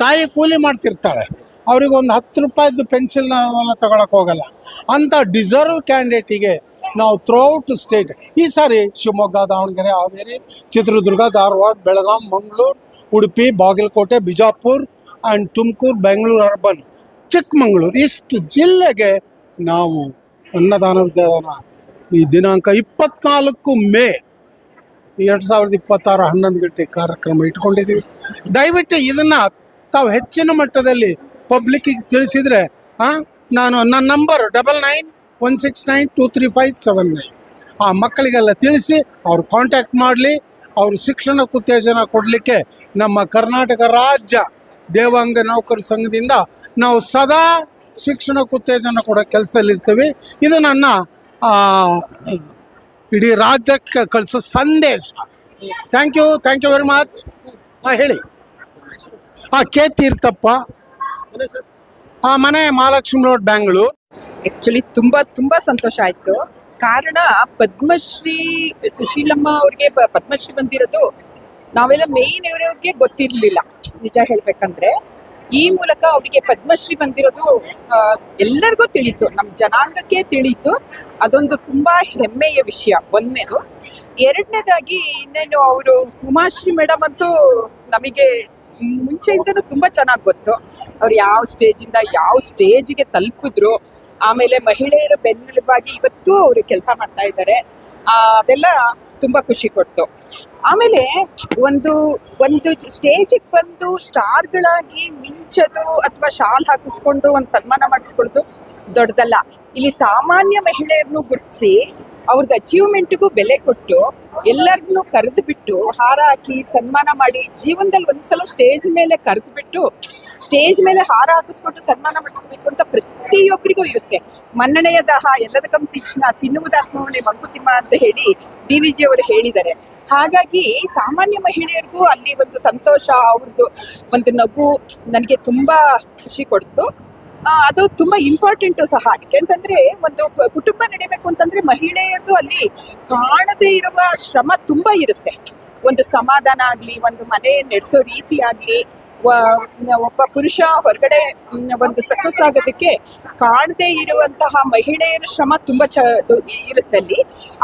ತಾಯಿ ಕೂಲಿ ಮಾಡ್ತಿರ್ತಾಳೆ, ಅವ್ರಿಗೆ ಒಂದು 10 ರೂಪಾಯಿದ್ದು ಪೆನ್ಷನ್ ನಾವೆಲ್ಲ ತಗೊಳಕ್ಕೆ ಹೋಗಲ್ಲ. ಅಂಥ ಡಿಸರ್ವ್ ಕ್ಯಾಂಡಿಡೇಟಿಗೆ ನಾವು ಥ್ರೂಔಟ್ ಸ್ಟೇಟ್, ಈ ಸಾರಿ ಶಿವಮೊಗ್ಗ, ದಾವಣಗೆರೆ, ಹಾವೇರಿ, ಚಿತ್ರದುರ್ಗ, ಧಾರವಾಡ, ಬೆಳಗಾಂ, ಮಂಗಳೂರು, ಉಡುಪಿ, ಬಾಗಲಕೋಟೆ, ಬಿಜಾಪುರ್ ಆ್ಯಂಡ್ ತುಮಕೂರು, ಬೆಂಗಳೂರು ಅರ್ಬನ್, ಚಿಕ್ಕಮಗಳೂರು, ಇಷ್ಟು ಜಿಲ್ಲೆಗೆ ನಾವು ಅನ್ನದಾನ ವಿದ್ಯಾದಾನ ಈ ದಿನಾಂಕ 24 ಮೇ 2026 11 ಗಂಟೆ ಕಾರ್ಯಕ್ರಮ ಇಟ್ಕೊಂಡಿದ್ದೀವಿ. ದಯವಿಟ್ಟು ಇದನ್ನು ತಾವು ಹೆಚ್ಚಿನ ಮಟ್ಟದಲ್ಲಿ ಪಬ್ಲಿಕ್ಕಿಗೆ ತಿಳಿಸಿದರೆ, ನಾನು ನನ್ನ ನಂಬರ್ 9916923579 ಆ ಮಕ್ಕಳಿಗೆಲ್ಲ ತಿಳಿಸಿ ಅವ್ರು ಕಾಂಟ್ಯಾಕ್ಟ್ ಮಾಡಲಿ. ಅವರು ಶಿಕ್ಷಣಕ್ಕೆ ಉತ್ತೇಜನ ಕೊಡಲಿಕ್ಕೆ ನಮ್ಮ ಕರ್ನಾಟಕ ರಾಜ್ಯ ದೇವಾಂಗ ನೌಕರ ಸಂಘದಿಂದ ನಾವು ಸದಾ ಶಿಕ್ಷಣಕ್ಕೆ ಉತ್ತೇಜನ ಕೊಡೋ ಕೆಲಸದಲ್ಲಿರ್ತೀವಿ. ಇದು ನನ್ನ ಇಡೀ ರಾಜ್ಯಕ್ಕೆ ಕಳಿಸೋ ಸಂದೇಶ. Thank you very much. ಹೇಳಿ. ಕೆ ತೀರ್ಥಪ್ಪ, ಮನೆ ಮಹಾಲಕ್ಷ್ಮಿ ರೋಡ್, ಬೆಂಗಳೂರು. ಆ್ಯಕ್ಚುಲಿ ತುಂಬ ಸಂತೋಷ ಆಯಿತು. ಕಾರಣ ಪದ್ಮಶ್ರೀ ಸುಶೀಲಮ್ಮ ಅವ್ರಿಗೆ ಪದ್ಮಶ್ರೀ ಬಂದಿರೋದು ನಾವೆಲ್ಲ ಮೇಯ್ನ್ ಇವ್ರಿಗೆ ಗೊತ್ತಿರಲಿಲ್ಲ. ನಿಜ ಹೇಳಬೇಕಂದ್ರೆ ಈ ಮೂಲಕ ಅವರಿಗೆ ಪದ್ಮಶ್ರೀ ಬಂದಿರೋದು ಎಲ್ಲರಿಗೂ ತಿಳಿಯಿತು, ನಮ್ಮ ಜನಾಂಗಕ್ಕೆ ತಿಳಿಯಿತು. ಅದೊಂದು ತುಂಬ ಹೆಮ್ಮೆಯ ವಿಷಯ ಒಂದನೇದು. ಎರಡನೇದಾಗಿ ಇನ್ನೇನು ಅವರು ಉಮಾಶ್ರೀ ಮೇಡಮ್ ಅಂತೂ ನಮಗೆ ಮುಂಚೆಯಿಂದನೂ ತುಂಬ ಚೆನ್ನಾಗಿ ಗೊತ್ತು. ಅವ್ರು ಯಾವ ಸ್ಟೇಜಿಂದ ಯಾವ ಸ್ಟೇಜಿಗೆ ತಲುಪಿದ್ರು, ಆಮೇಲೆ ಮಹಿಳೆಯರ ಬೆನ್ನೆಲುಬಾಗಿ ಇವತ್ತು ಅವರು ಕೆಲಸ ಮಾಡ್ತಾ ಇದ್ದಾರೆ. ಅದೆಲ್ಲ ತುಂಬ ಖುಷಿ ಕೊಡ್ತು. ಆಮೇಲೆ ಒಂದು ಸ್ಟೇಜಿಗೆ ಬಂದು ಸ್ಟಾರ್ಗಳಾಗಿ ಮಿಂಚೋದು ಅಥವಾ ಶಾಲ್ ಹಾಕಿಸ್ಕೊಂಡು ಒಂದು ಸನ್ಮಾನ ಮಾಡಿಸ್ಕೊಳ್ಳೋದು ದೊಡ್ಡದಲ್ಲ. ಇಲ್ಲಿ ಸಾಮಾನ್ಯ ಮಹಿಳೆಯರನ್ನು ಗುರುತಿಸಿ ಅವ್ರದ್ದು ಅಚೀವ್ಮೆಂಟ್ಗೂ ಬೆಲೆ ಕೊಟ್ಟು ಎಲ್ಲರಿಗೂ ಕರೆದು ಬಿಟ್ಟು ಹಾರ ಹಾಕಿ ಸನ್ಮಾನ ಮಾಡಿ, ಜೀವನದಲ್ಲಿ ಒಂದ್ಸಲ ಸ್ಟೇಜ್ ಮೇಲೆ ಕರೆದು ಬಿಟ್ಟು ಸ್ಟೇಜ್ ಮೇಲೆ ಹಾರ ಹಾಕಿಸ್ಕೊಂಡು ಸನ್ಮಾನ ಮಾಡಿಸ್ಕೋಬೇಕು ಅಂತ ಪ್ರತಿಯೊಬ್ಬರಿಗೂ ಇರುತ್ತೆ. ಮನ್ನಣೆಯ ದಾಹ ಎಲ್ಲದಕ್ಕೂ ತೀಕ್ಷ್ಣ, ತಿನ್ನುವುದಾತ್ಮವನ್ನೇ ಮಂಕುತಿಮ್ಮ ಅಂತ ಹೇಳಿ DVG ಅವರು ಹೇಳಿದ್ದಾರೆ. ಹಾಗಾಗಿ ಸಾಮಾನ್ಯ ಮಹಿಳೆಯರಿಗೂ ಅಲ್ಲಿ ಒಂದು ಸಂತೋಷ, ಅವ್ರದ್ದು ಒಂದು ನಗು ನನಗೆ ತುಂಬ ಖುಷಿ ಕೊಡ್ತು. ಅದು ತುಂಬ ಇಂಪಾರ್ಟೆಂಟು ಸಹ. ಯಾಕೆಂತಂದರೆ ಒಂದು ಕುಟುಂಬ ನಡಿಬೇಕು ಅಂತಂದರೆ ಮಹಿಳೆಯರದು ಅಲ್ಲಿ ಕಾಣದೇ ಇರುವ ಶ್ರಮ ತುಂಬ ಇರುತ್ತೆ. ಒಂದು ಸಮಾಧಾನ ಆಗಲಿ, ಒಂದು ಮನೆ ನಡೆಸೋ ರೀತಿ ಆಗಲಿ, ಒಬ್ಬ ಪುರುಷ ಹೊರಗಡೆ ಒಂದು ಸಕ್ಸಸ್ ಆಗೋದಕ್ಕೆ ಕಾಣದೇ ಇರುವಂತಹ ಮಹಿಳೆಯರ ಶ್ರಮ ತುಂಬ ಇರುತ್ತಲ್ಲಿ.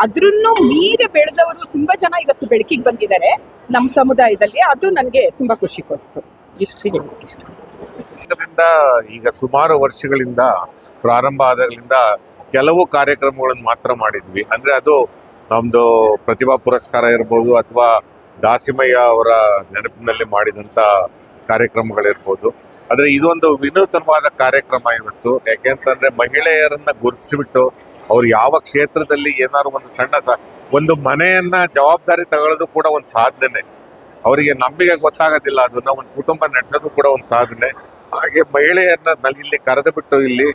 ಅದ್ರನ್ನು ಮೀರಿ ಬೆಳೆದವರು ತುಂಬ ಜನ ಇವತ್ತು ಬೆಳಕಿಗೆ ಬಂದಿದ್ದಾರೆ ನಮ್ಮ ಸಮುದಾಯದಲ್ಲಿ. ಅದು ನನಗೆ ತುಂಬ ಖುಷಿ ಕೊಡ್ತು. ಇಷ್ಟು ಈಗ ಸುಮಾರು ವರ್ಷಗಳಿಂದ ಪ್ರಾರಂಭ ಆದಾಗಲಿಂದ ಕೆಲವು ಕಾರ್ಯಕ್ರಮಗಳನ್ನು ಮಾತ್ರ ಮಾಡಿದ್ವಿ. ಅಂದರೆ ಅದು ನಮ್ಮದು ಪ್ರತಿಭಾ ಪುರಸ್ಕಾರ ಇರ್ಬೋದು ಅಥವಾ ದಾಸಿಮಯ್ಯ ಅವರ ನೆನಪಿನಲ್ಲಿ ಮಾಡಿದಂಥ ಕಾರ್ಯಕ್ರಮಗಳಿರ್ಬೋದು. ಆದರೆ ಇದೊಂದು ವಿನೂತನವಾದ ಕಾರ್ಯಕ್ರಮ ಇವತ್ತು. ಯಾಕೆಂತಂದರೆ ಮಹಿಳೆಯರನ್ನು ಗುರುತಿಸಿಬಿಟ್ಟು ಅವ್ರು ಯಾವ ಕ್ಷೇತ್ರದಲ್ಲಿ ಏನಾದ್ರು ಒಂದು ಒಂದು ಮನೆಯನ್ನ ಜವಾಬ್ದಾರಿ ತಗೊಳ್ಳೋದು ಕೂಡ ಒಂದು ಸಾಧನೆ. ಅವರಿಗೆ ನಮಗೆ ಗೊತ್ತಾಗೋದಿಲ್ಲ, ಅದನ್ನ ಒಂದು ಕುಟುಂಬ ನಡೆಸೋದು ಕೂಡ ಒಂದು ಸಾಧನೆ. ಹಾಗೆ ಮಹಿಳೆಯರನ್ನ ಇಲ್ಲಿ ಕರೆದು ಬಿಟ್ಟು ಇಲ್ಲಿ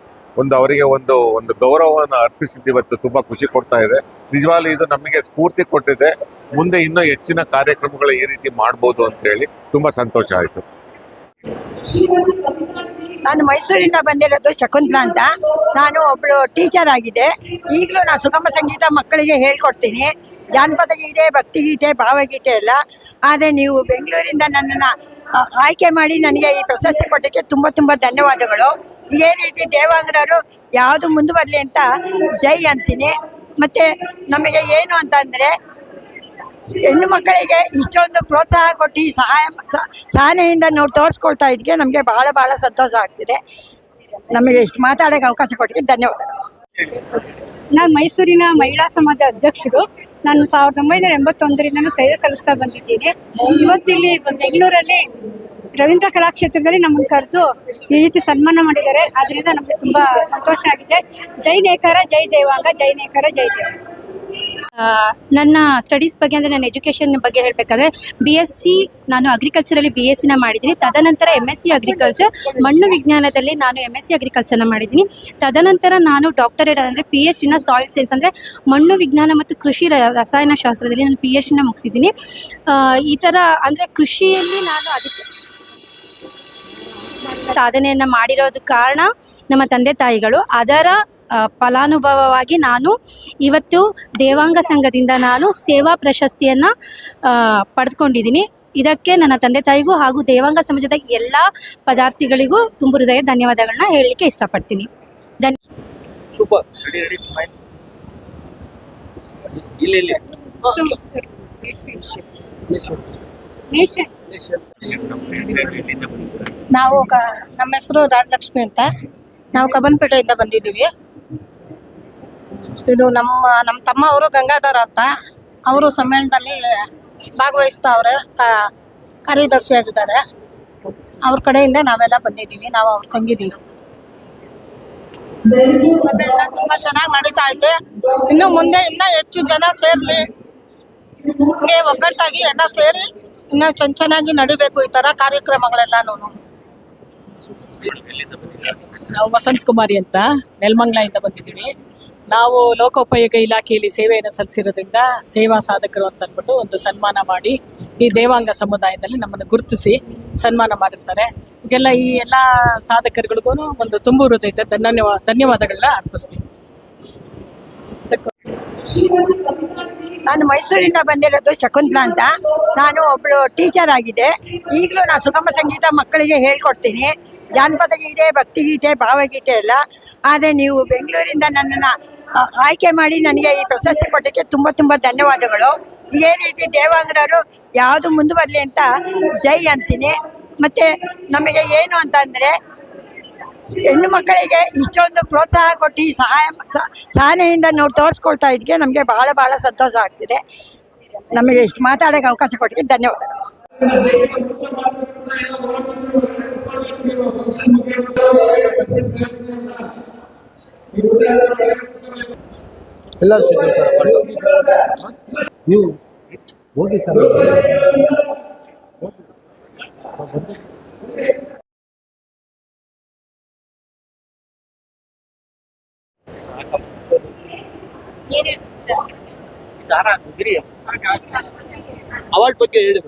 ಅವರಿಗೆ ಒಂದು ಗೌರವವನ್ನು ಅರ್ಪಿಸಿದ್ದು ಇವತ್ತು ತುಂಬಾ ಖುಷಿ ಕೊಡ್ತಾ ಇದೆ. ನಿಜವಾಗ್ಲೂ ಇದು ನಮಗೆ ಸ್ಫೂರ್ತಿ ಕೊಟ್ಟಿದೆ. ಮುಂದೆ ಇನ್ನೂ ಹೆಚ್ಚಿನ ಕಾರ್ಯಕ್ರಮಗಳು ಈ ರೀತಿ ಮಾಡ್ಬೋದು ಅಂತ ಹೇಳಿ ತುಂಬಾ ಸಂತೋಷ ಆಯ್ತು. ನಾನು ಮೈಸೂರಿಂದ ಬಂದಿರೋದು ಶಕುಂತಲಾ ಅಂತ. ನಾನು ಒಬ್ಳು ಟೀಚರ್ ಆಗಿದೆ. ಈಗಲೂ ನಾನು ಸುಗಮ ಸಂಗೀತ ಮಕ್ಕಳಿಗೆ ಹೇಳ್ಕೊಡ್ತೀನಿ. ಜಾನಪದ ಗೀತೆ, ಭಕ್ತಿಗೀತೆ, ಭಾವಗೀತೆ ಎಲ್ಲ. ಆದರೆ ನೀವು ಬೆಂಗಳೂರಿಂದ ನನ್ನನ್ನು ಆಯ್ಕೆ ಮಾಡಿ ನನಗೆ ಈ ಪ್ರಶಸ್ತಿ ಕೊಟ್ಟಕ್ಕೆ ತುಂಬ ತುಂಬ ಧನ್ಯವಾದಗಳು. ಇದೇ ರೀತಿ ದೇವಾಂಗರವರು ಯಾವುದು ಮುಂದುವರಲಿ ಅಂತ ಜೈ ಅಂತೀನಿ. ಮತ್ತು ನಮಗೆ ಏನು ಅಂತ ಅಂದರೆ, ಹೆಣ್ಣು ಮಕ್ಕಳಿಗೆ ಇಷ್ಟೊಂದು ಪ್ರೋತ್ಸಾಹ ಕೊಟ್ಟು ಸಹನೆಯಿಂದ ನಾವು ತೋರಿಸ್ಕೊಳ್ತಾ ಇದ್ದಕ್ಕೆ ನಮಗೆ ಬಹಳ ಬಹಳ ಸಂತೋಷ ಆಗ್ತಿದೆ. ನಮಗೆ ಇಷ್ಟು ಮಾತಾಡೋಕ್ಕೆ ಅವಕಾಶ ಕೊಟ್ಟಿಗೆ ಧನ್ಯವಾದಗಳು. ನಾನು ಮೈಸೂರಿನ ಮಹಿಳಾ ಸಮಾಜದ ಅಧ್ಯಕ್ಷರು. ನಾನು 1981ರಿಂದನೂ ಸೇವೆ ಸಲ್ಲಿಸ್ತಾ ಬಂದಿದ್ದೀನಿ. ಇವತ್ತಿಲ್ಲಿ ಬೆಂಗಳೂರಲ್ಲಿ ರವೀಂದ್ರ ಕಲಾಕ್ಷೇತ್ರದಲ್ಲಿ ನಮ್ಮನ್ನು ಕರೆದು ಈ ರೀತಿ ಸನ್ಮಾನ ಮಾಡಿದ್ದಾರೆ. ಅದರಿಂದ ನಮಗೆ ತುಂಬ ಸಂತೋಷ ಆಗಿದೆ. ಜೈ ನೇಕಾರ, ಜೈ ದೇವಾಂಗ, ಜೈ ನೇಕಾರ, ಜೈ ದೇವಾಂಗ. ನನ್ನ ಸ್ಟಡೀಸ್ ಬಗ್ಗೆ ಅಂದರೆ ನನ್ನ ಎಜುಕೇಷನ್ ಬಗ್ಗೆ ಹೇಳಬೇಕಾದ್ರೆ BSc ನಾನು ಅಗ್ರಿಕಲ್ಚರಲ್ಲಿ BScನ ಮಾಡಿದ್ದೀನಿ. ತದನಂತರ MSc ಅಗ್ರಿಕಲ್ಚರ್ ಮಣ್ಣು ವಿಜ್ಞಾನದಲ್ಲಿ ನಾನು MSc ಅಗ್ರಿಕಲ್ಚರ್ನ ಮಾಡಿದ್ದೀನಿ. ತದನಂತರ ನಾನು ಡಾಕ್ಟರೇಟ್ ಅಂದರೆ PhDನ ಸಾಯಿಲ್ ಸೈನ್ಸ್ ಅಂದರೆ ಮಣ್ಣು ವಿಜ್ಞಾನ ಮತ್ತು ಕೃಷಿ ರಸಾಯನಶಾಸ್ತ್ರದಲ್ಲಿ ನಾನು PhDನ ಮುಗಿಸಿದ್ದೀನಿ. ಈ ಥರ ಅಂದರೆ ಕೃಷಿಯಲ್ಲಿ ನಾನು ಅದಕ್ಕೆ ಸಾಧನೆಯನ್ನು ಮಾಡಿರೋದು ಕಾರಣ ನಮ್ಮ ತಂದೆ ತಾಯಿಗಳು. ಅದರ ಫಲಾನುಭವವಾಗಿ ನಾನು ಇವತ್ತು ದೇವಾಂಗ ಸಂಘದಿಂದ ನಾನು ಸೇವಾ ಪ್ರಶಸ್ತಿಯನ್ನು ಪಡೆದುಕೊಂಡಿದ್ದೀನಿ. ಇದಕ್ಕೆ ನನ್ನ ತಂದೆ ತಾಯಿಗೂ ಹಾಗೂ ದೇವಾಂಗ ಸಮಾಜದ ಎಲ್ಲ ಪದಾರ್ಥಿಗಳಿಗೂ ತುಂಬ ಹೃದಯ ಧನ್ಯವಾದಗಳನ್ನ ಹೇಳಲಿಕ್ಕೆ ಇಷ್ಟಪಡ್ತೀನಿ. ಸೂಪರ್. ನಾವು ನಮ್ಮ ಹೆಸರು ರಾಜಲಕ್ಷ್ಮಿ ಅಂತ. ನಾವು ಕಬ್ಬನ್ಪೇಟೆಯಿಂದ ಬಂದಿದ್ದೀವಿ. ಇದು ನಮ್ಮ ತಮ್ಮ ಅವರು ಗಂಗಾಧರ ಅಂತ. ಅವರು ಸಮ್ಮೇಳನದಲ್ಲಿ ಭಾಗವಹಿಸ್ತಾವ್ರೆ, ಕಾರ್ಯದರ್ಶಿಯಾಗಿದ್ದಾರೆ. ಅವ್ರ ಕಡೆಯಿಂದ ನಾವೆಲ್ಲ ಬಂದಿದ್ದೀವಿ. ನಾವು ಅವ್ರ ತಂಗಿದ್ದೀವಿ. ಸಮ್ಮೇಳನ ತುಂಬಾ ಚೆನ್ನಾಗಿ ನಡೀತಾ ಐತೆ. ಇನ್ನು ಮುಂದೆ ಹೆಚ್ಚು ಜನ ಸೇರ್ಲಿ, ಹಿಂಗೆ ಒಗ್ಗಟ್ಟಾಗಿ ಎಲ್ಲ ಸೇರಿ ಇನ್ನೂ ಚೆನ್ನಾಗಿ ನಡಿಬೇಕು ಈ ತರ ಕಾರ್ಯಕ್ರಮಗಳೆಲ್ಲಾನು. ನಾವು ವಸಂತ್ ಕುಮಾರಿ ಅಂತ ನೆಲಮಂಗಲದಿಂದ ಬಂದಿದ್ದೀವಿ. ನಾವು ಲೋಕೋಪಯೋಗ ಇಲಾಖೆಯಲ್ಲಿ ಸೇವೆಯನ್ನು ಸಲ್ಲಿಸಿರೋದ್ರಿಂದ ಸೇವಾ ಸಾಧಕರು ಅಂತ ಅಂದ್ಬಿಟ್ಟು ಒಂದು ಸನ್ಮಾನ ಮಾಡಿ ಈ ದೇವಾಂಗ ಸಮುದಾಯದಲ್ಲಿ ನಮ್ಮನ್ನು ಗುರುತಿಸಿ ಸನ್ಮಾನ ಮಾಡಿರ್ತಾರೆ. ಈಗೆಲ್ಲ ಈ ಎಲ್ಲ ಸಾಧಕರುಗಳಿಗೂ ಒಂದು ತುಂಬ ಹೃದಯದ ಧನ್ಯವಾದಗಳನ್ನ ಅರ್ಪಿಸ್ತೀವಿ. ನಾನು ಮೈಸೂರಿಂದ ಬಂದಿರೋದು ಶಕುಂತಲಾ ಅಂತ. ನಾನು ಒಬ್ಳು ಟೀಚರ್ ಆಗಿದೆ. ಈಗಲೂ ನಾನು ಸುಗಮ ಸಂಗೀತ ಮಕ್ಕಳಿಗೆ ಹೇಳ್ಕೊಡ್ತೀನಿ. ಜಾನಪದ ಗೀತೆ, ಭಕ್ತಿಗೀತೆ, ಭಾವಗೀತೆ ಎಲ್ಲ. ಆದರೆ ನೀವು ಬೆಂಗಳೂರಿಂದ ನನ್ನನ್ನು ಆಯ್ಕೆ ಮಾಡಿ ನನಗೆ ಈ ಪ್ರಶಸ್ತಿ ಕೊಟ್ಟಕ್ಕೆ ತುಂಬ ತುಂಬ ಧನ್ಯವಾದಗಳು. ಇದೇ ರೀತಿ ದೇವಾಂಗರವರು ಯಾವುದು ಮುಂದುವರಲಿ ಅಂತ ಜೈ ಅಂತೀನಿ. ಮತ್ತು ನಮಗೆ ಏನು ಅಂತ ಅಂದರೆ, ಹೆಣ್ಣು ಮಕ್ಕಳಿಗೆ ಇಷ್ಟೊಂದು ಪ್ರೋತ್ಸಾಹ ಕೊಟ್ಟು ಸಹನೆಯಿಂದ ನಾವು ತೋರಿಸ್ಕೊಳ್ತಾ ಇದ್ದಕ್ಕೆ ನಮಗೆ ಬಹಳ ಬಹಳ ಸಂತೋಷ ಆಗ್ತಿದೆ. ನಮಗೆ ಇಷ್ಟು ಮಾತಾಡೋಕ್ಕೆ ಅವಕಾಶ ಕೊಟ್ಟಿಗೆ ಧನ್ಯವಾದಗಳು. ಎಲ್ಲರೂ ಸಿಗ್ತೀವಿ ಸರ್. ನೀವು ಹೋಗಿ ಸರ್. ಅವಾರ್ಡ್ ಬಗ್ಗೆ ಹೇಳಿ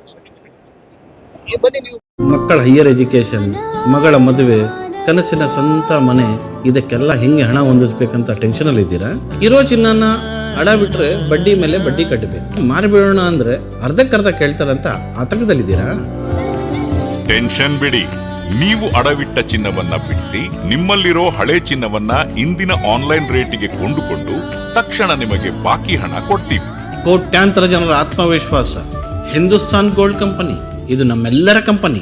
ಬನ್ನಿ ನೀವು. ಮಕ್ಕಳ ಹೈಯರ್ ಎಜುಕೇಷನ್, ಮಗಳ ಮದುವೆ, ಕನಸಿನ ಸ್ವಂತ ಮನೆ, ಇದಕ್ಕೆಲ್ಲ ಹೆಂಗೆ ಹಣ ಹೊಂದಿಸ್ಬೇಕಂತ ಟೆನ್ಷನಲ್ಲಿ ಇದ್ದೀರಾ? ಇರೋ ಚಿನ್ನನ ಅಡ ಬಿಟ್ರೆ ಬಡ್ಡಿ ಮೇಲೆ ಬಡ್ಡಿ ಕಟ್ಟಬೇಕು. ಮಾರಿಬಿಡೋಣ ಅಂದ್ರೆ ಅರ್ಧಕ್ಕರ್ಧ ಕೇಳ್ತಾರಂತ ಆತಂಕದಲ್ಲಿದ್ದೀರಾ? ಟೆನ್ಷನ್ ಬಿಡಿ. ನೀವು ಅಡವಿಟ್ಟ ಚಿನ್ನವನ್ನ ಬಿಡಿಸಿ ನಿಮ್ಮಲ್ಲಿರೋ ಹಳೆ ಚಿನ್ನವನ್ನ ಇಂದಿನ ಆನ್ಲೈನ್ ರೇಟಿಗೆ ಕೊಂಡುಕೊಂಡು ತಕ್ಷಣ ನಿಮಗೆ ಬಾಕಿ ಹಣ ಕೊಡ್ತೀವಿ. ಕೋಟ್ಯಾಂತರ ಜನರ ಆತ್ಮವಿಶ್ವಾಸ ಹಿಂದೂಸ್ತಾನ್ ಗೋಲ್ಡ್ ಕಂಪನಿ. ಇದು ನಮ್ಮೆಲ್ಲರ ಕಂಪನಿ.